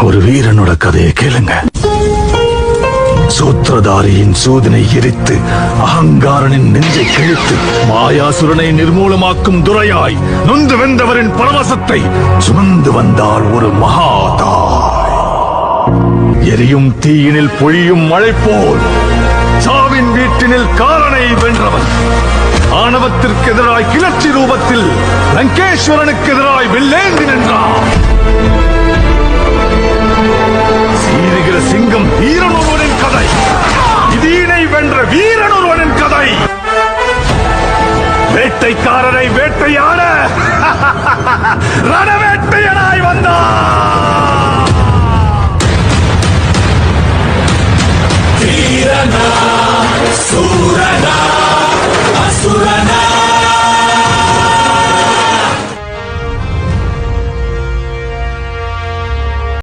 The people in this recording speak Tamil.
ஒரு வீரனோட கதையை கேளுங்க. சூத்திரதாரியின் சூதனை எரித்து அகங்காரனின் நெஞ்சை கிழித்து மாயாசுரனை நிர்மூலமாக்கும் துரையாய் நொந்து வென்றவரின் பரவசத்தை சுமந்து வந்தாள் ஒரு மகாதாய். எரியும் தீயினில் பொழியும் மழை போல் சாவின் வீட்டினில் காரனை வென்றவன். ஆணவத்திற்கு எதிராய் கிளர்ச்சி ரூபத்தில் லங்கேஸ்வரனுக்கு எதிராய் வெள்ளேந்தி நின்றான்.